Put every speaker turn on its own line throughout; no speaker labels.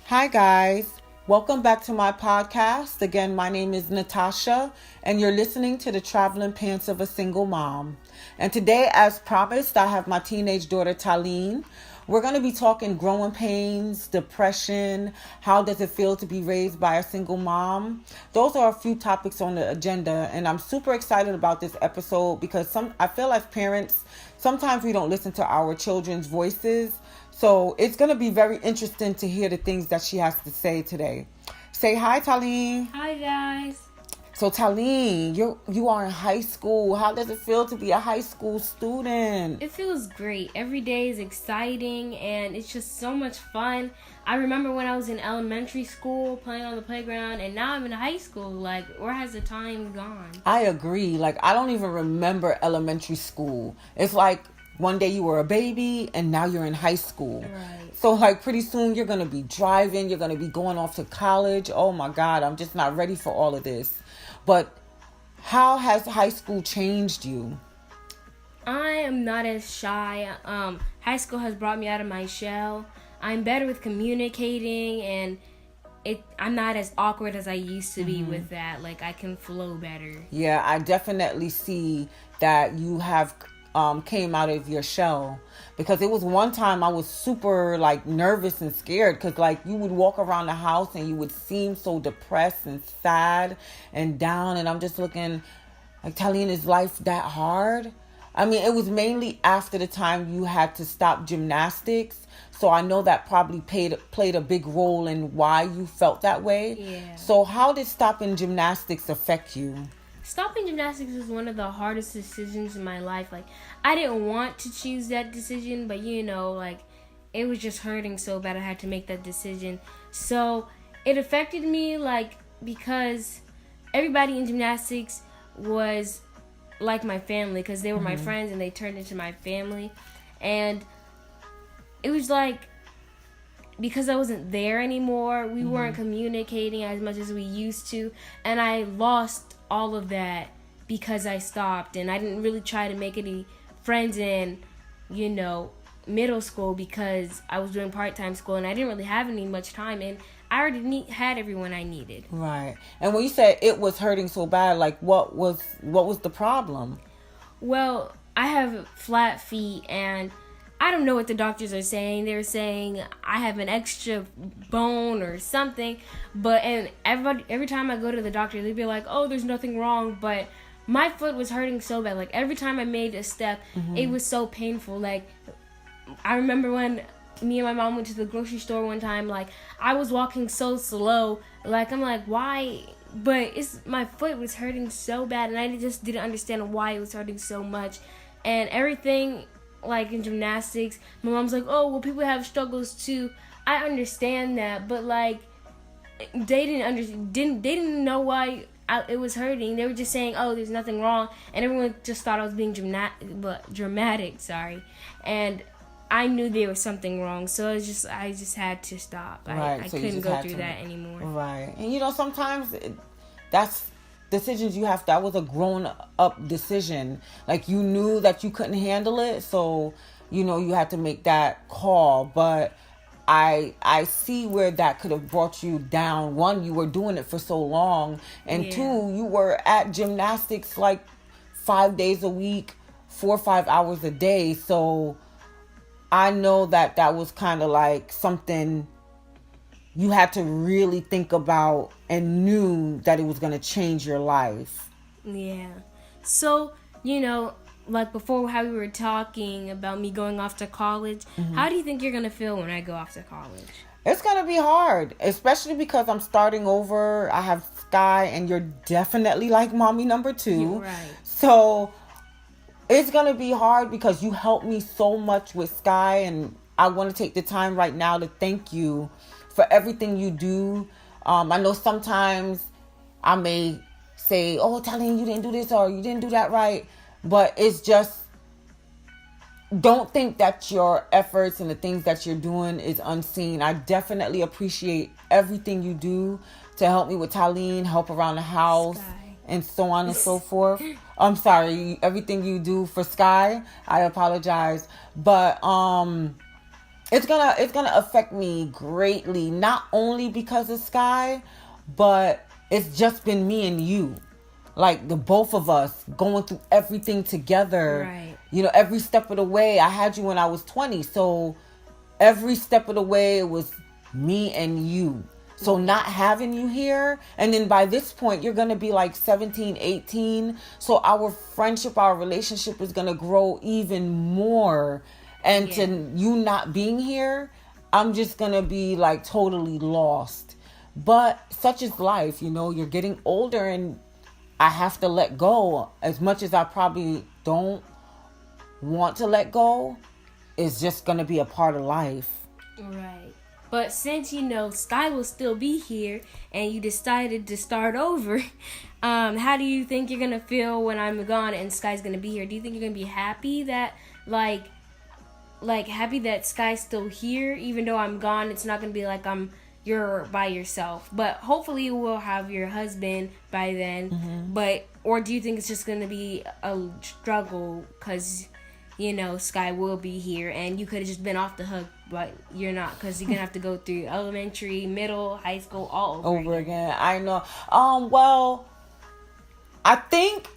Hi, guys. Welcome back to my podcast. Again, my name is Natasha, and you're listening to the Traveling Pants of a Single Mom. And today, as promised, I have my teenage daughter, Taline. We're going to be talking growing pains, depression, how does it feel to be raised by a single mom. Those are a few topics on the agenda, and I'm super excited about this episode because I feel as parents, sometimes we don't listen to our children's voices. So it's going to be very interesting to hear the things that she has to say today. Say hi, Taline.
Hi guys.
So Taline, you are in high school. How does it feel to be a high school student?
It feels great. Every day is exciting and it's just so much fun. I remember when I was in elementary school playing on the playground, and now I'm in high school. Like, where has the time gone?
I agree. Like, I don't even remember elementary school. It's like one day you were a baby and now you're in high school.
Right.
So like pretty soon you're going to be driving, you're going to be going off to college. Oh my God, I'm just not ready for all of this. But how has high school changed you?
I am not as shy. High school has brought me out of my shell. I'm better with communicating, and I'm not as awkward as I used to be with that. Like, I can flow better.
Yeah, I definitely see that you have came out of your shell, because it was one time I was super like nervous and scared, because like you would walk around the house and you would seem so depressed and sad and down, and I'm just looking like, Taline, is life that hard? I mean, it was mainly after the time you had to stop gymnastics, so I know that probably played a big role in why you felt that way.
Yeah.
So how did stopping gymnastics affect you?
Stopping gymnastics was one of the hardest decisions in my life. Like, I didn't want to choose that decision, but like, it was just hurting so bad I had to make that decision. So it affected me, like, because everybody in gymnastics was like my family, because they were my friends and they turned into my family. And it was like, because I wasn't there anymore, we weren't communicating as much as we used to, and I lost all of that because I stopped. And I didn't really try to make any friends in middle school, because I was doing part-time school and I didn't really have any much time, and I already had everyone I needed.
Right. And when you said it was hurting so bad, like what was the problem?
Well, I have flat feet, and I don't know what the doctors are saying. They're saying I have an extra bone or something. And every time I go to the doctor, they'd be like, oh, there's nothing wrong. But my foot was hurting so bad. Like, every time I made a step, it was so painful. Like, I remember when me and my mom went to the grocery store one time. Like, I was walking so slow. Like, I'm like, why? But my foot was hurting so bad, and I just didn't understand why it was hurting so much. And everything, like in gymnastics, my mom's like, oh, well, people have struggles too. I understand that, but like, they didn't know why it was hurting. They were just saying, oh, there's nothing wrong, and everyone just thought I was being dramatic. Sorry, and I knew there was something wrong, so I just had to stop.
Right.
I
So
couldn't go through that anymore.
Right. And sometimes that's decisions you have. That was a grown up decision. Like, you knew that you couldn't handle it, so you had to make that call. But I see where that could have brought you down. One, you were doing it for so long, and two, you were at gymnastics like 5 days a week, 4 or 5 hours a day. So I know that was kind of like something you had to really think about, and knew that it was going to change your life.
Yeah. So, like before, how we were talking about me going off to college, how do you think you're going to feel when I go off to college?
It's going to be hard, especially because I'm starting over. I have Sky, and you're definitely like mommy number 2.
You're right.
So it's going to be hard because you helped me so much with Sky, and I want to take the time right now to thank you for everything you do. I know sometimes I may say, oh, Taline, you didn't do this or you didn't do that right. But it's just, don't think that your efforts and the things that you're doing is unseen. I definitely appreciate everything you do to help me with Taline, help around the house,
Sky.
and so on and so forth. I'm sorry, everything you do for Sky. I apologize. But it's gonna affect me greatly, not only because of Sky, but it's just been me and you, like the both of us going through everything together.
Right.
Every step of the way. I had you when I was 20, so every step of the way it was me and you. So not having you here, and then by this point you're gonna be like 17, 18. So our friendship, our relationship is gonna grow even more. And
Yeah.
to you not being here, I'm just gonna be like totally lost. But such is life, you're getting older, and I have to let go. As much as I probably don't want to let go, it's just gonna be a part of life.
Right. But since Sky will still be here and you decided to start over, how do you think you're gonna feel when I'm gone and Sky's gonna be here? Do you think you're gonna be happy that like happy that Sky's still here, even though I'm gone? It's not gonna be like you're by yourself. But hopefully you will have your husband by then. Mm-hmm. Or do you think it's just gonna be a struggle because Sky will be here and you could have just been off the hook, but you're not, because you're gonna have to go through elementary, middle, high school, all over
again. I know. Well, I think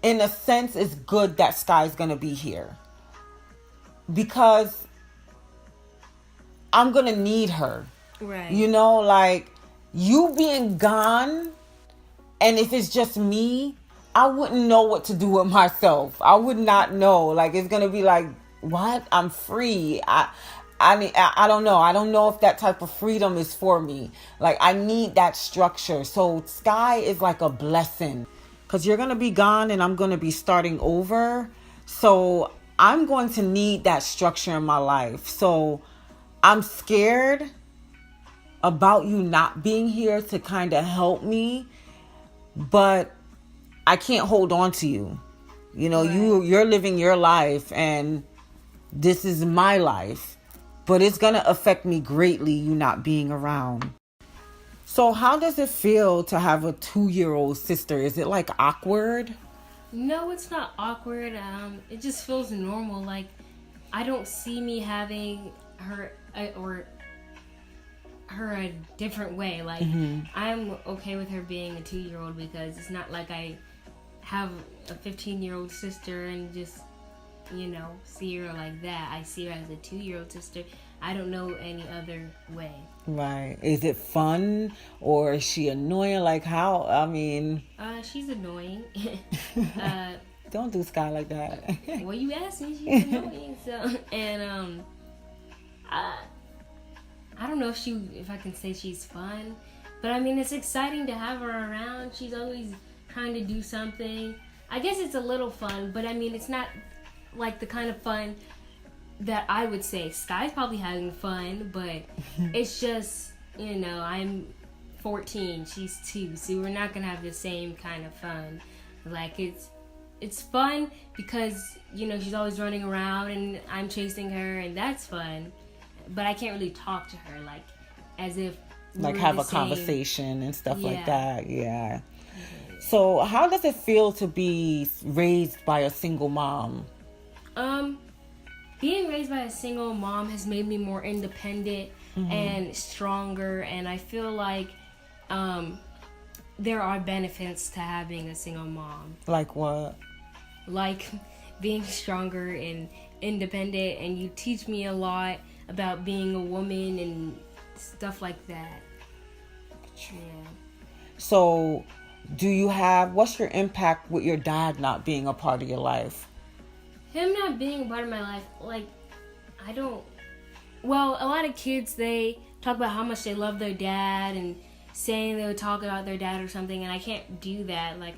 in a sense it's good that Sky's gonna be here, because I'm gonna need her.
Right.
Like you being gone, and if it's just me, I wouldn't know what to do with myself. I would not know. Like, it's gonna be like, what? I'm free. I mean, I don't know. I don't know if that type of freedom is for me. Like, I need that structure. So Sky is like a blessing, because you're gonna be gone and I'm gonna be starting over. So I'm going to need that structure in my life. So I'm scared about you not being here to kind of help me, but I can't hold on to you. Right. You're living your life and this is my life. But it's going to affect me greatly, you not being around. So how does it feel to have a 2-year-old sister? Is it like awkward?
No, it's not awkward. It just feels normal. Like, I don't see me having her or her a different way. Like, mm-hmm. I'm okay with her being a 2-year-old because it's not like I have a 15-year-old sister and just see her like that. I see her as a 2-year-old sister. I don't know any other way. Right.
Is it fun or is she annoying? Like, how? I mean,
she's annoying.
Don't do Sky like that.
Well, you asked me. She's annoying. So, and I don't know if I can say she's fun, but I mean, it's exciting to have her around. She's always trying to do something. I guess it's a little fun, but I mean, it's not like the kind of fun that I would say. Sky's probably having fun, but it's just, I'm 14, she's 2, so we're not gonna have the same kind of fun. Like, it's fun because, she's always running around and I'm chasing her, and that's fun. But I can't really talk to her, like, as if
like have a conversation and stuff like that. Yeah. So how does it feel to be raised by a single mom?
Being raised by a single mom has made me more independent mm-hmm. and stronger, and I feel like there are benefits to having a single mom.
Like what?
Like being stronger and independent, and you teach me a lot about being a woman and stuff like that. Yeah.
So, what's your impact with your dad not being a part of your life?
Him not being a part of my life, like, well, a lot of kids, they talk about how much they love their dad and saying they would talk about their dad or something, and I can't do that. Like,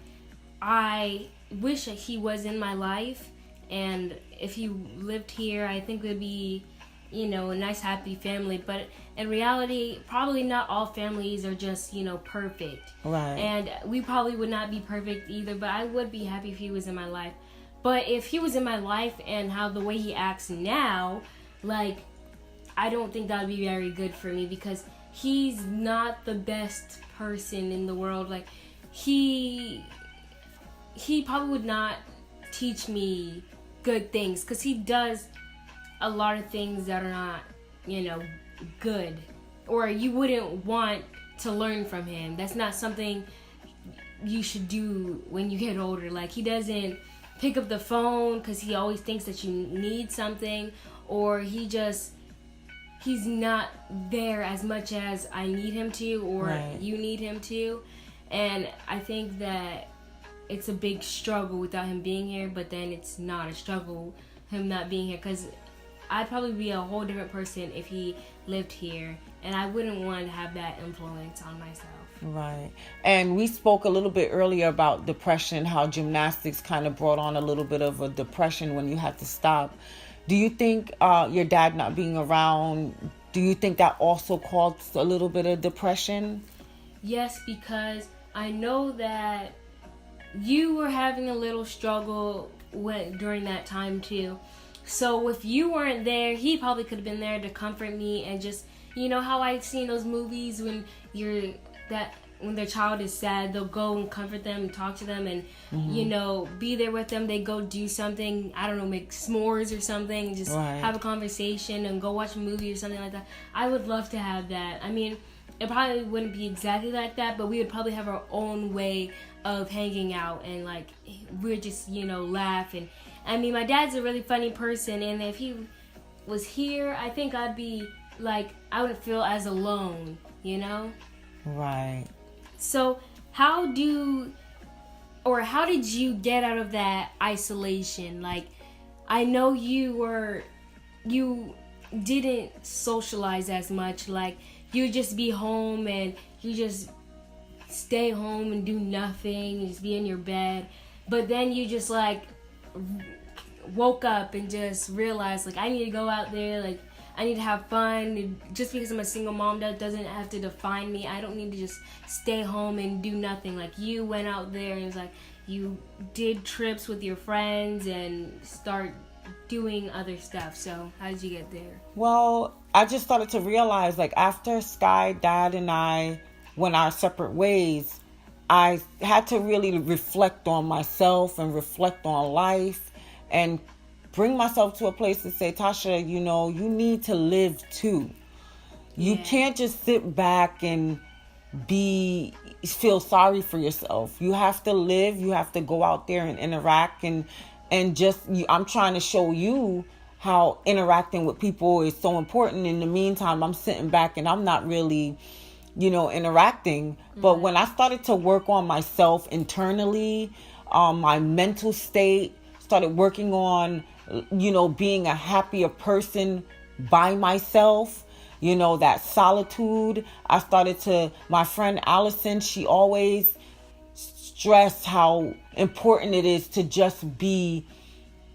I wish that he was in my life, and if he lived here, I think it would be, a nice, happy family. But in reality, probably not all families are just, perfect.
Right.
And we probably would not be perfect either, but I would be happy if he was in my life. But if he was in my life and how the way he acts now, like, I don't think that would be very good for me, because he's not the best person in the world. Like, he probably would not teach me good things, because he does a lot of things that are not, good, or you wouldn't want to learn from him. That's not something you should do when you get older. Like, he doesn't pick up the phone because he always thinks that you need something, or he's not there as much as I need him to, or
Right.
you need him to. And I think that it's a big struggle without him being here, but then it's not a struggle him not being here, because I'd probably be a whole different person if he lived here, and I wouldn't want to have that influence on myself.
Right. And we spoke a little bit earlier about depression, how gymnastics kind of brought on a little bit of a depression when you had to stop. Do you think your dad not being around, do you think that also caused a little bit of depression?
Yes, because I know that you were having a little struggle during that time too. So if you weren't there, he probably could have been there to comfort me, and just, how I've seen those movies when when their child is sad, they'll go and comfort them and talk to them and, be there with them. They go do something, I don't know, make s'mores or something, just
Right.
have a conversation and go watch a movie or something like that. I would love to have that. I mean, it probably wouldn't be exactly like that, but we would probably have our own way of hanging out, and like, we'd just, laugh. And I mean, my dad's a really funny person, and if he was here, I think I'd be like, I wouldn't feel as alone,
Right.
So how did you get out of that isolation? Like, I know you didn't socialize as much. Like, you just be home and you just stay home and do nothing, and just be in your bed. But then you just like woke up and just realized, like, I need to go out there, like, I need to have fun. And just because I'm a single mom, that doesn't have to define me. I don't need to just stay home and do nothing. Like, you went out there and it's like you did trips with your friends and start doing other stuff. So how did you get there?
Well, I just started to realize, like, after Sky, Dad, and I went our separate ways, I had to really reflect on myself and reflect on life and bring myself to a place to say, Tasha, you need to live too. You can't just sit back and feel sorry for yourself. You have to live. You have to go out there and interact, and I'm trying to show you how interacting with people is so important. In the meantime, I'm sitting back and I'm not really, interacting. But when I started to work on myself internally, my mental state, started working on, being a happier person by myself, that solitude. I started to, my friend Allison, she always stressed how important it is to just be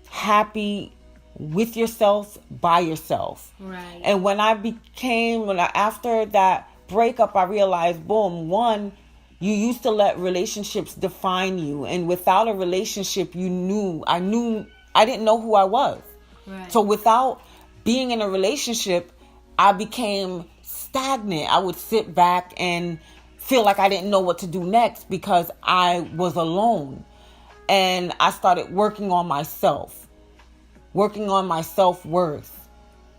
happy with yourself, by yourself.
Right.
And after that breakup, I realized, boom, one, you used to let relationships define you. And without a relationship, I didn't know who I was.
Right.
So without being in a relationship, I became stagnant. I would sit back and feel like I didn't know what to do next because I was alone. And I started working on myself, working on my self-worth,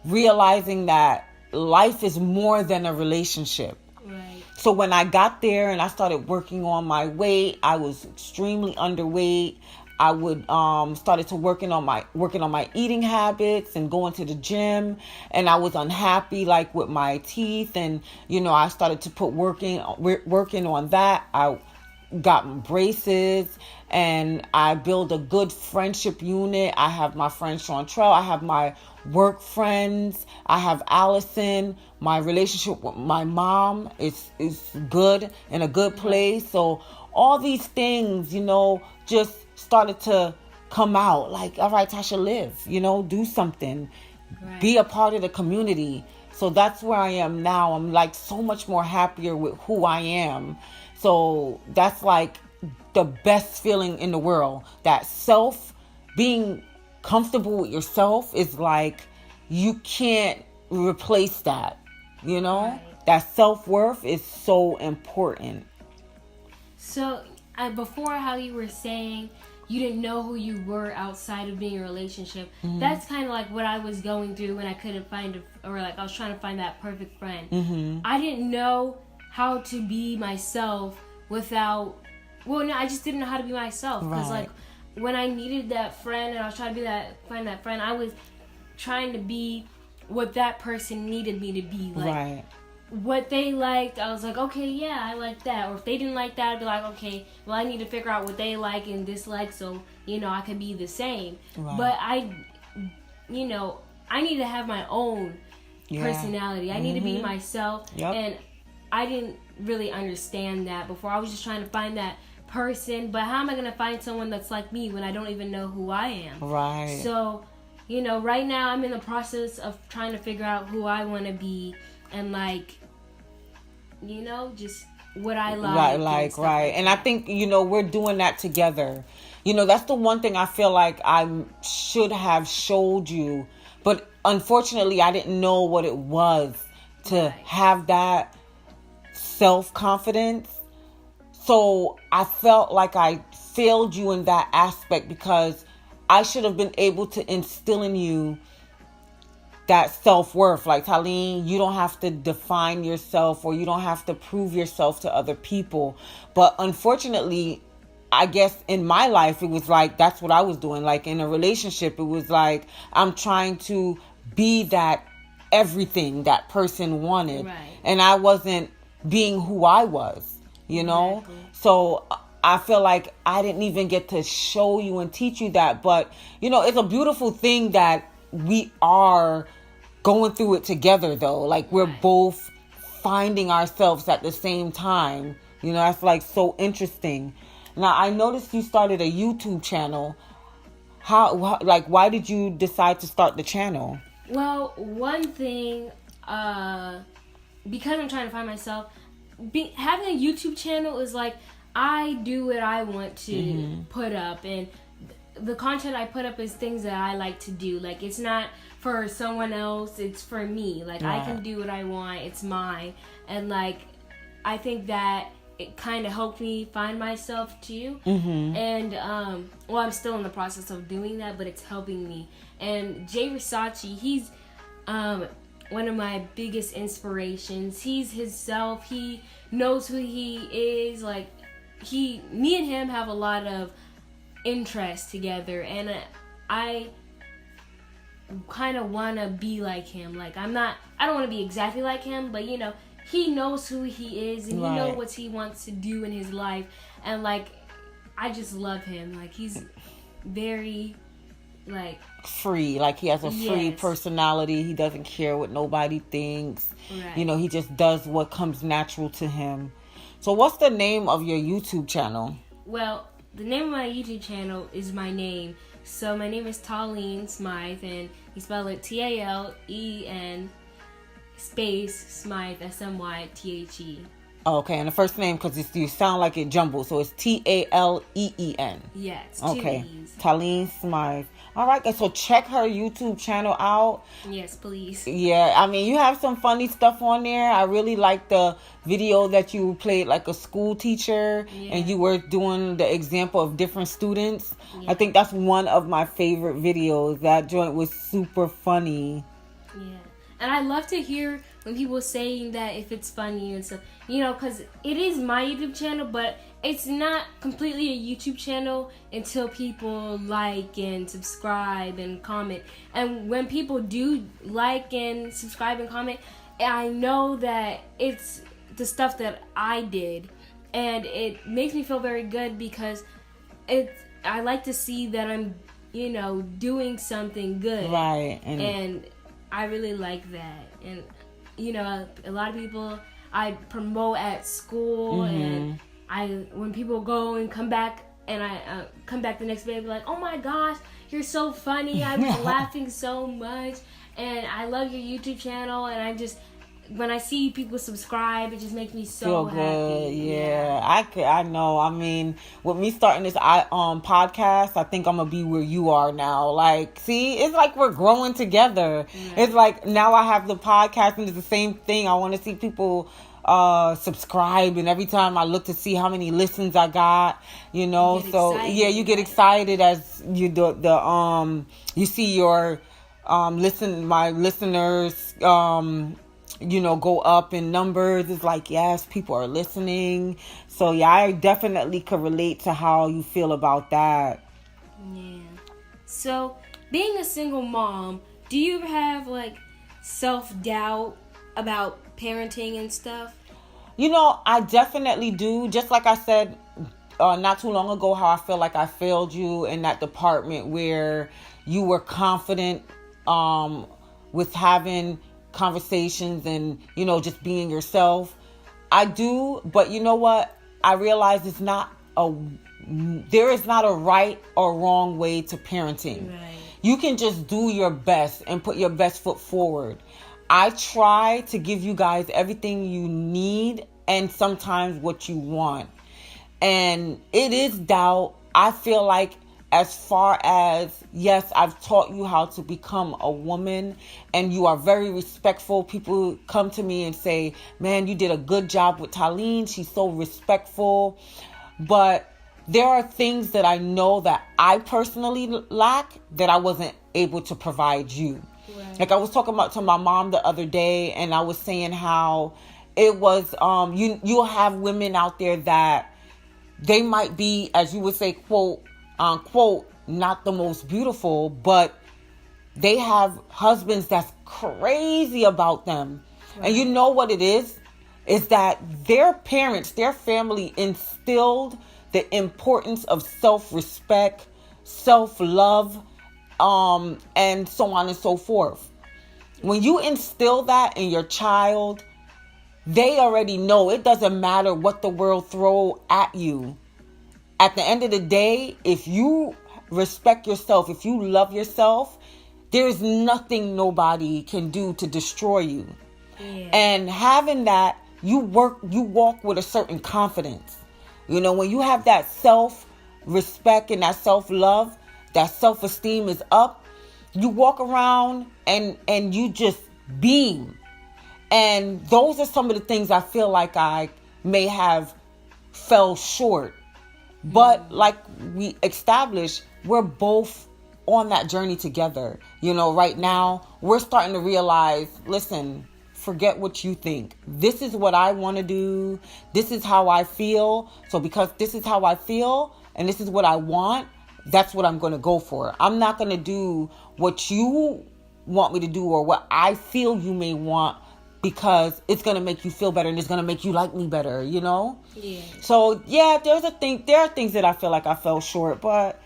realizing that life is more than a relationship.
Right.
So when I got there and I started working on my weight, I was extremely underweight. I would started to working on my eating habits and going to the gym, and I was unhappy, like, with my teeth, and I started to put working on that. I got braces, and I built a good friendship unit. I have my friend Chantrell. I have my work friends. I have Allison. My relationship with my mom is good, in a good place. So all these things, just started to come out. Like, all right, Tasha, live, do something,
Right.
Be a part of the community. So that's where I am now. I'm like so much more happier with who I am. So that's like the best feeling in the world. That being comfortable with yourself is like, you can't replace that,
Right.
That self-worth is so important.
So, before, how you were saying you didn't know who you were outside of being in a relationship. That's kind of like what I was going through when I couldn't find or like I was trying to find that perfect friend. I didn't know how to be myself without, well, no, I just didn't know how to be myself, because like when I needed that friend and I was trying to find that friend, I was trying to be what that person needed me to be. Like what they liked, I was like, okay, yeah, I like that. Or if they didn't like that, I'd be like, okay, well, I need to figure out what they like and dislike, so I can be the same. But I need to have my own personality. I need to be myself. And I didn't really understand that before. I was just trying to find that person, but how am I going to find someone that's like me when I don't even know who I am? So, right now I'm in the process of trying to figure out who I want to be, and like, just what I like.
And I think, we're doing that together. That's the one thing I feel like I should have showed you, but unfortunately I didn't know what it was to have that self-confidence. So I felt like I failed you in that aspect, because I should have been able to instill in you that self-worth. Like, Talene, you don't have to define yourself, or you don't have to prove yourself to other people. But unfortunately, I guess in my life, it was like, that's what I was doing. Like in a relationship, it was like, I'm trying to be that everything that person wanted. And I wasn't being who I was, So I feel like I didn't even get to show you and teach you that. But, it's a beautiful thing that we are going through it together, though. Like, we're both finding ourselves at the same time. That's like so interesting. Now, I noticed you started a YouTube channel. Why did you decide to start the channel?
Well, one thing, because I'm trying to find myself, having a YouTube channel is like, I do what I want to put up, and the content I put up is things that I like to do. Like, it's not for someone else, it's for me. Like, I can do what I want, it's mine. And like, I think that it kind of helped me find myself too. And I'm still in the process of doing that, but it's helping me. And Jay Versace, he's one of my biggest inspirations. He's himself. He knows who he is. Like, me and him have a lot of interest together, and I kind of want to be like him. Like, I don't want to be exactly like him, but he knows who he is, and he knows what he wants to do in his life. And like, I just love him. Like, he's very like
free. Like, he has a free personality. He doesn't care what nobody thinks. He just does what comes natural to him. So what's the name of your YouTube channel?
Well, the name of my YouTube channel is my name. So my name is Talene Smythe, and you spell it Talen space Smythe, Smythe.
Oh, okay, and the first name, because you sound like it jumbled, so it's Taleen.
Yeah, it's
okay.
2 E's.
Talene Smythe. All right, guys, so check her YouTube channel out.
Yes, please.
Yeah, I mean, you have some funny stuff on there. I really like the video that you played like a school teacher, and you were doing the example of different students. I think that's one of my favorite videos. That joint was super funny.
Yeah. And I love to hear when people saying that, if it's funny and stuff, because it is my YouTube channel, but it's not completely a YouTube channel until people like and subscribe and comment. And when people do like and subscribe and comment, I know that it's the stuff that I did, and it makes me feel very good, because I like to see that I'm, doing something good.
Right.
And I really like that. And a lot of people I promote at school, and when people go and come back, and I come back the next day, I'll be like, oh my gosh, you're so funny, I was laughing so much, and I love your YouTube channel. And when I see people subscribe, it just makes me so
Feel
happy.
good, yeah. I know. I mean, with me starting this podcast, I think I'm gonna be where you are now. Like, see, it's like we're growing together. It's like now I have the podcast, and it's the same thing. I want to see people subscribe, and every time I look to see how many listens I got, so yeah, you get excited as you you see your my listeners go up in numbers. It's like, yes, people are listening. So yeah, I definitely could relate to how you feel about that.
Yeah. So being a single mom, do you have like self-doubt about parenting and stuff?
I definitely do. Just like I said not too long ago, how I feel like I failed you in that department where you were confident with having conversations and just being yourself. I do, but you know what? I realize there is not a right or wrong way to parenting.
Right.
You can just do your best and put your best foot forward. I try to give you guys everything you need and sometimes what you want. And it is doubt. I feel like as far as, yes, I've taught you how to become a woman and you are very respectful. People come to me and say, man, you did a good job with Talene. She's so respectful. But there are things that I know that I personally lack that I wasn't able to provide you. Right. Like I was talking to my mom the other day, and I was saying how it was, you'll have women out there that they might be, as you would say, quote, unquote, not the most beautiful, but they have husbands that's crazy about them. Right. And you know what it is that their parents, their family instilled the importance of self-respect, self-love, and so on and so forth. When you instill that in your child, they already know it doesn't matter what the world throw at you. At the end of the day, if you respect yourself, if you love yourself, there's nothing nobody can do to destroy you. Yeah. And having that, you walk with a certain confidence. When you have that self-respect and that self-love, that self-esteem is up, you walk around and you just beam. And those are some of the things I feel like I may have fell short. But like we established, we're both on that journey together. Right now, we're starting to realize, listen, forget what you think. This is what I want to do. This is how I feel. So because this is how I feel and this is what I want, that's what I'm going to go for. I'm not going to do what you want me to do or what I feel you may want, because it's going to make you feel better and it's going to make you like me better, Yeah. So, yeah, there are things that I feel like I fell short, but,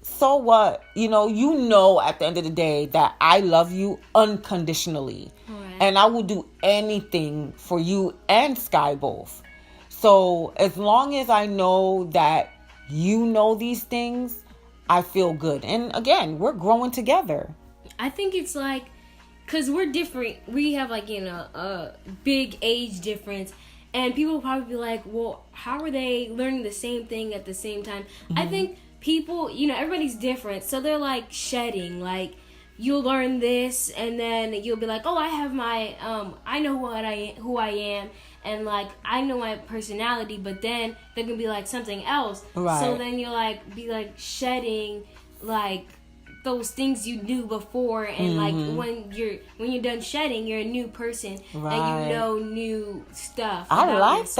so what? At the end of the day that I love you unconditionally. Right. And I will do anything for you and Sky both. So, as long as I know that you know these things, I feel good. And again, we're growing together.
I think it's like, because we're different, we have a big age difference, and people will probably be like, well, how are they learning the same thing at the same time? Mm-hmm. I think people, everybody's different, so they're like shedding, like you'll learn this and then you'll be like, oh, I have my, I know who I am, and like I know my personality, but then they're gonna be like something else. Right. So then you'll be shedding those things you knew before, and when you're done shedding, you're a new person. Right. And new stuff.
I like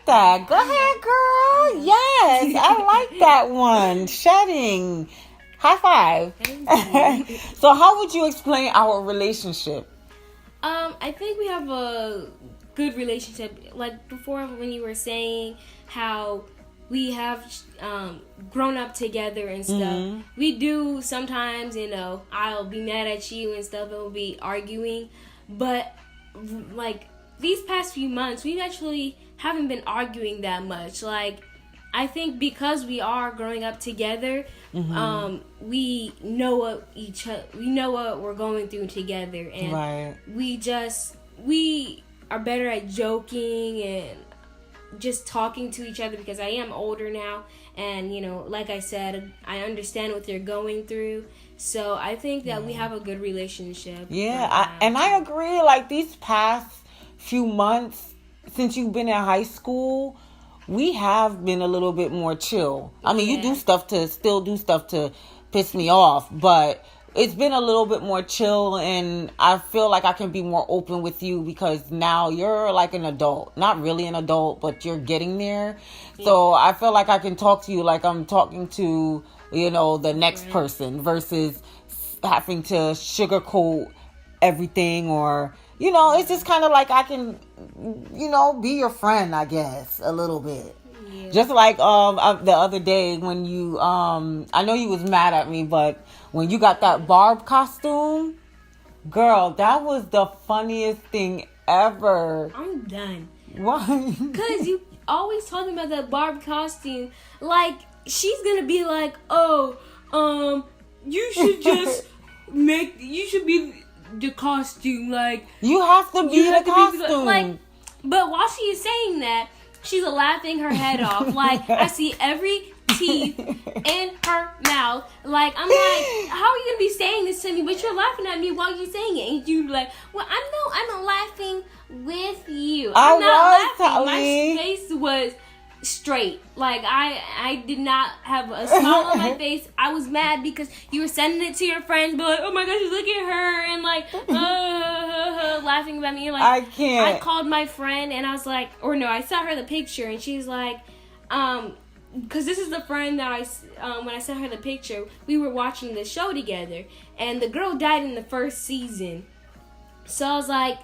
that. Go ahead, girl. Yes, I like that one. Shedding. High five. So how would you explain our relationship?
I think we have a good relationship. Like before, when you were saying how we have grown up together and stuff. Mm-hmm. We do sometimes, I'll be mad at you and stuff, and we'll be arguing. But, these past few months, we actually haven't been arguing that much. I think because we are growing up together, we know we know what we're going through together, and
Right.
we are better at joking and just talking to each other because I am older now, and like I said, I understand what they're going through. So I think that we have a good relationship.
Yeah,
right now.
and I agree. Like these past few months since you've been in high school, we have been a little bit more chill. I mean, you
Yeah.
still do stuff to piss me off, but it's been a little bit more chill, and I feel like I can be more open with you because now you're like an adult. Not really an adult, but you're getting there. So I feel like I can talk to you like I'm talking to, the next person versus having to sugarcoat everything, or it's just kind of like I can be your friend, I guess, a little bit. Just like the other day when you I know you was mad at me, but when you got that Barb costume, girl, that was the funniest thing ever.
I'm done.
Why?
Cause you always talking about that Barb costume, like she's gonna be like, oh, you should just you should be the costume, like
You have to be the costume.
like. But while she is saying that, she's laughing her head off. Like I see every teeth in her mouth. Like I'm like, how are you gonna be saying this to me? But you're laughing at me while you're saying it, and you like, well, I'm laughing with you. I'm not laughing. My face was straight. Like I did not have a smile on my face. I was mad because you were sending it to your friends, but like, oh my gosh, look at her, and like laughing about me. Like
I can't.
I called my friend and I was like, or no, I sent her the picture and she's like, because this is the friend that when I sent her the picture, we were watching the show together, and the girl died in the first season. So I was like,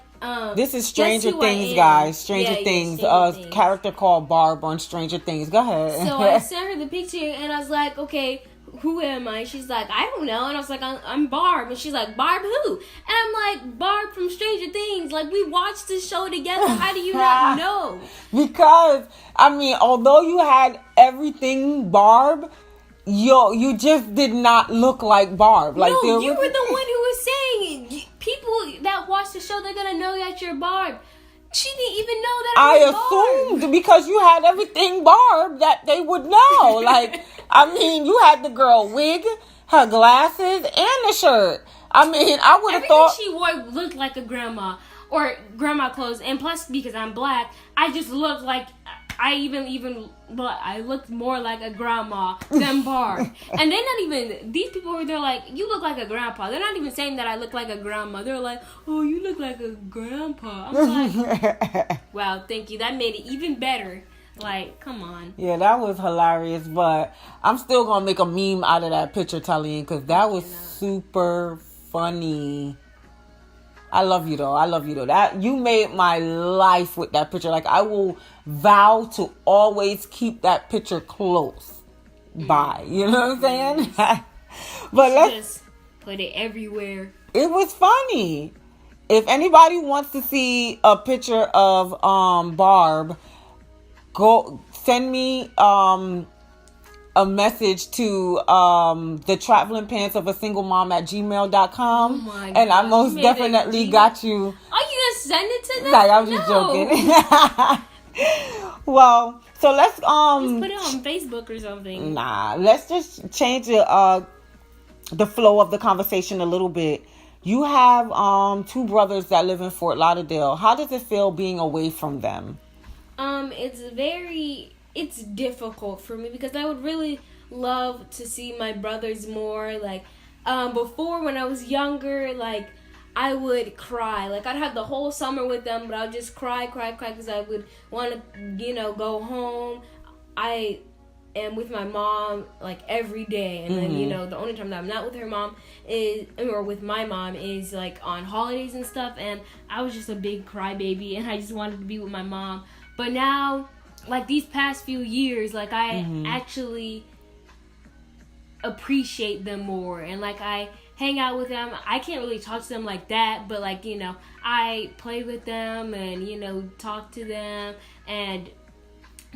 this is Stranger Things, guys. Stranger Things.
Things.
Character called Barb on Stranger Things. Go ahead.
So I sent her the picture and I was like, okay, who am I? She's like, I don't know. And I was like, I'm Barb. And she's like, Barb who? And I'm like, Barb from Stranger Things. Like, we watched this show together. How do you not know?
Because, I mean, although you had everything Barb, you just did not look like Barb. Like,
no, you were the one who was saying, people that watch the show, they're going to know that you're Barb. She didn't even know that I was
assumed
Barb.
Because you had everything Barb that they would know. Like, I mean, you had the girl wig, her glasses, and the shirt. I mean, I would have thought
she wore looked like a grandma or grandma clothes, and plus because I'm black, I just looked like I looked more like a grandma than Barb. And they're not even, these people were there like, you look like a grandpa. They're not even saying that I look like a grandma. They're like, oh, you look like a grandpa. I'm like, wow, thank you. That made it even better. Like, come on.
Yeah, that was hilarious, but I'm still going to make a meme out of that picture, Talene, because that was super funny. I love you though. That you made my life with that picture. Like, I will vow to always keep that picture close by. You know what I'm saying? But let's
just put it everywhere.
It was funny. If anybody wants to see a picture of Barb, go send me a message to the traveling pants of a single mom at gmail.com.
Oh my God.
And I most definitely got you.
Are you gonna send it to them?
Like, I'm just joking. Well, so let's
just put it on Facebook or something.
Nah, let's just change the flow of the conversation a little bit. You have two brothers that live in Fort Lauderdale. How does it feel being away from them?
It's difficult for me because I would really love to see my brothers more. Like, before when I was younger, like, I would cry. Like, I'd have the whole summer with them, but I'd just cry because I would want to, go home. I am with my mom, like, every day. And then, the only time that I'm not with her mom or with my mom is, like, on holidays and stuff. And I was just a big crybaby, and I just wanted to be with my mom. But now, like, these past few years, like, I actually appreciate them more. And, like, I hang out with them. I can't really talk to them like that. But, like, I play with them and, talk to them. And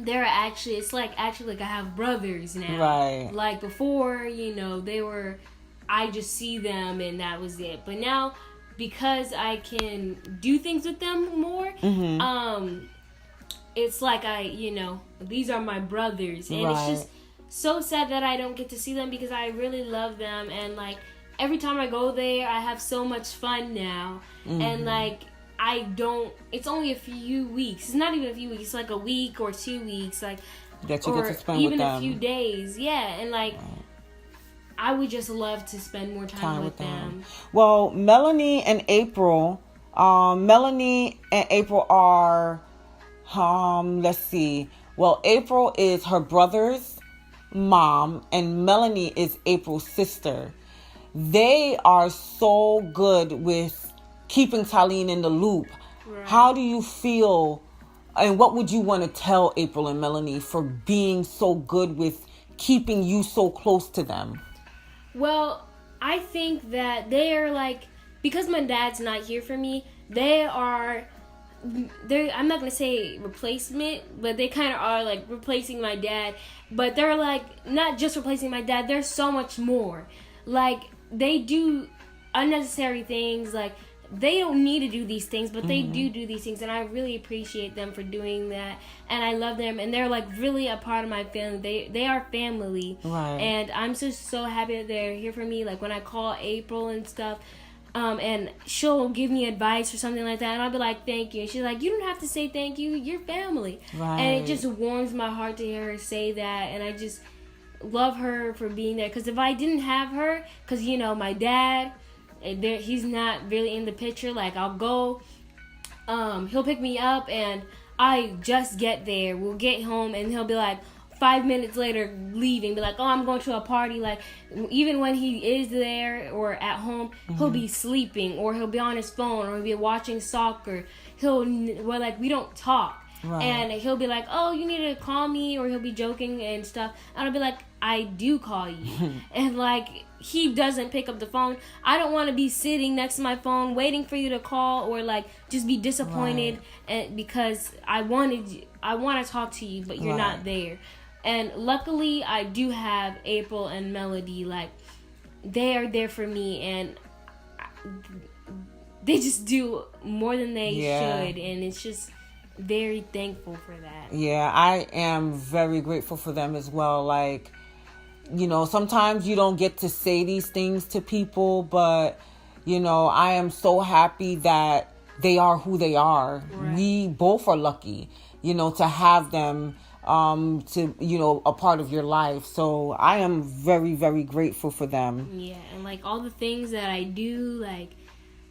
they're actually, it's like actually like I have brothers now.
Right.
Like before, they were, I just see them and that was it. But now, because I can do things with them more, it's like these are my brothers, and
Right.
it's just so sad that I don't get to see them because I really love them, and like every time I go there, I have so much fun now, and like I don't. It's only a few weeks. It's not even a few weeks. It's like a week or 2 weeks, like
That you
or
get to spend
even
with them.
a few days. Yeah, and like I would just love to spend more time with them.
Well, Melanie and April are, let's see. Well, April is her brother's mom, and Melanie is April's sister. They are so good with keeping Talene in the loop.
Right.
How do you feel, and what would you want to tell April and Melanie for being so good with keeping you so close to them?
Well, I think that they are like, because my dad's not here for me, they're, I'm not going to say replacement, but they kind of are like replacing my dad. But they're like, not just replacing my dad, there's so much more. Like, they do unnecessary things, like, they don't need to do these things, but they do these things, and I really appreciate them for doing that, and I love them, and they're like really a part of my family. They are family,
right?
And I'm just so happy that they're here for me. Like when I call April and stuff, and she'll give me advice or something like that, and I'll be like, thank you, and she's like, you don't have to say thank you, you're family,
right? And
it just warms my heart to hear her say that, and I just love her for being there. Because if I didn't have her, because my dad, he's not really in the picture. Like I'll go, he'll pick me up, and I just get there. We'll get home, and he'll be like 5 minutes later leaving, be like, oh, I'm going to a party. Like even when he is there or at home, he'll be sleeping, or he'll be on his phone, or he'll be watching soccer. We don't talk. Right. And he'll be like, oh, you need to call me, or he'll be joking and stuff, and I'll be like, I do call you. And like he doesn't pick up the phone. I don't want to be sitting next to my phone waiting for you to call, or like just be disappointed, right, and because I want to talk to you, but you're right, not there. And luckily I do have April and Melody. Like they are there for me, and they just do more than they should, and it's just very thankful for that.
Yeah, I am very grateful for them as well. Like, sometimes you don't get to say these things to people, but, I am so happy that they are who they are. Right. We both are lucky, to have them, a part of your life. So I am very, very grateful for them.
Yeah, and like all the things that I do, like,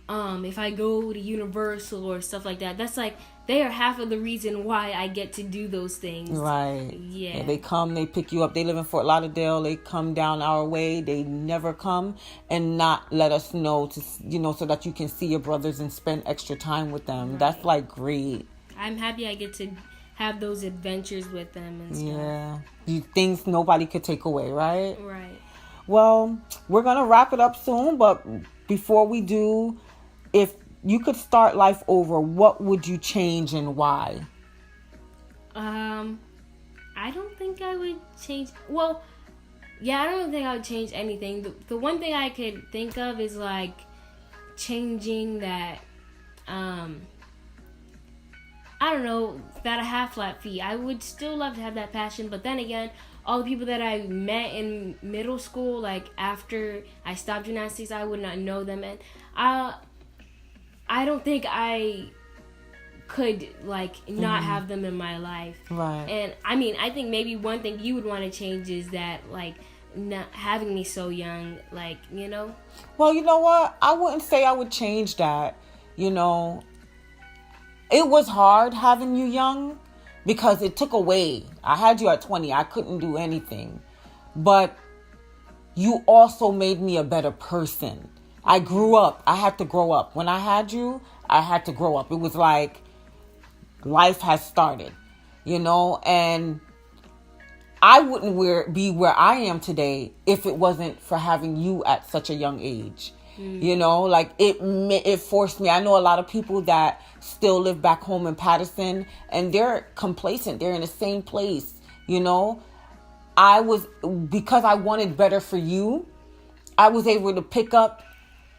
if I go to Universal or stuff like that, that's like, they are half of the reason why I get to do those things.
Right. Yeah. They come, they pick you up. They live in Fort Lauderdale. They come down our way. They never come and not let us know to, so that you can see your brothers and spend extra time with them. Right. That's like great.
I'm happy I get to have those adventures with them and stuff.
Yeah. Things nobody could take away, right?
Right.
Well, we're going to wrap it up soon, but before we do, if you could start life over, what would you change and why?
I don't think I would change. Well, yeah, I don't think I would change anything. The one thing I could think of is like changing that. I don't know, that I have flat feet. I would still love to have that passion, but then again, all the people that I met in middle school, like after I stopped gymnastics, I would not know them, and I don't think I could like not have them in my life.
Right.
And I mean, I think maybe one thing you would want to change is that like not having me so young, like,
Well, you know what? I wouldn't say I would change that. It was hard having you young because it took away. I had you at 20. I couldn't do anything. But you also made me a better person. I grew up. I had to grow up. When I had you, I had to grow up. It was like life has started, and I wouldn't be where I am today if it wasn't for having you at such a young age. You know, like it forced me. I know a lot of people that still live back home in Patterson, and they're complacent. They're in the same place. You know, because I wanted better for you, I was able to pick up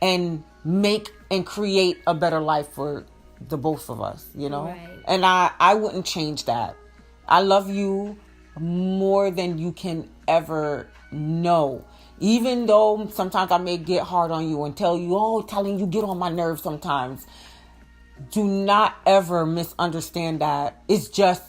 and make and create a better life for the both of us, you know?
Right.
And I wouldn't change that. I love you more than you can ever know. Even though sometimes I may get hard on you and telling you get on my nerves sometimes. Do not ever misunderstand that. It's just,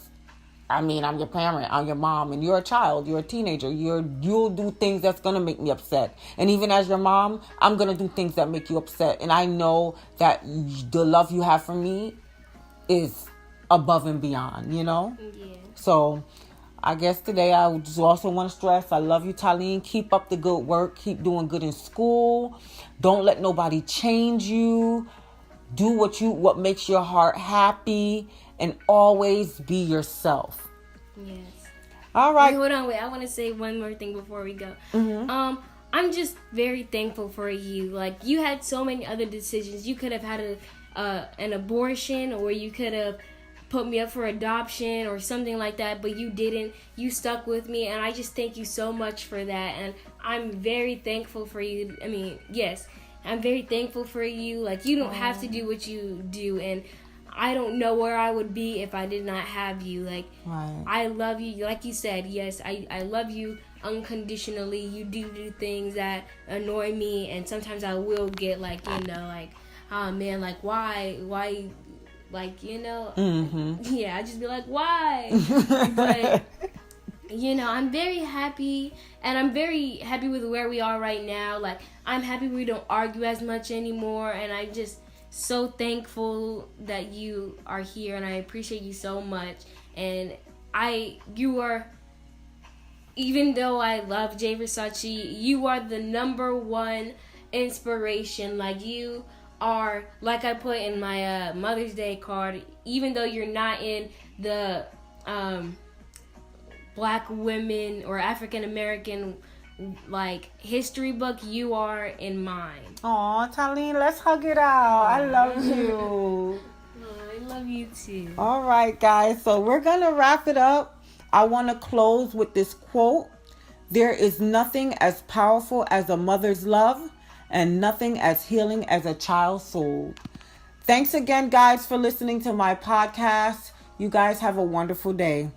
I'm your parent, I'm your mom, and you're a child, you're a teenager. You'll do things that's gonna make me upset. And even as your mom, I'm gonna do things that make you upset. And I know that the love you have for me is above and beyond, you know?
Yeah.
So I guess today I just also want to stress, I love you, Talene. Keep up the good work. Keep doing good in school. Don't let nobody change you. Do what makes your heart happy, and always be yourself.
Yes.
All right.
Hold on, wait. I want to say one more thing before we go.
Mm-hmm.
I'm just very thankful for you. Like, you had so many other decisions. You could have had an abortion, or you could have put me up for adoption or something like that, but you didn't. You stuck with me, and I just thank you so much for that. And I'm very thankful for you. I mean, yes, I'm very thankful for you. Like, you don't have to do what you do, and I don't know where I would be if I did not have you. Like,
Right.
I love you. Like you said, yes, I love you unconditionally. You do things that annoy me, and sometimes I will get like, oh man, like why, like,
Mm-hmm.
yeah, I just be like, why? But I'm very happy, and I'm very happy with where we are right now. Like, I'm happy we don't argue as much anymore, and I just so thankful that you are here, and I appreciate you so much. And you are, even though I love Jay Versace, you are the number one inspiration. Like, you are, like I put in my Mother's Day card, even though you're not in the Black women or African American like history book, you are in mine.
Aw, Talene, let's hug it out. I love you.
I love you too.
All right, guys. So we're going to wrap it up. I want to close with this quote. There is nothing as powerful as a mother's love, and nothing as healing as a child's soul. Thanks again, guys, for listening to my podcast. You guys have a wonderful day.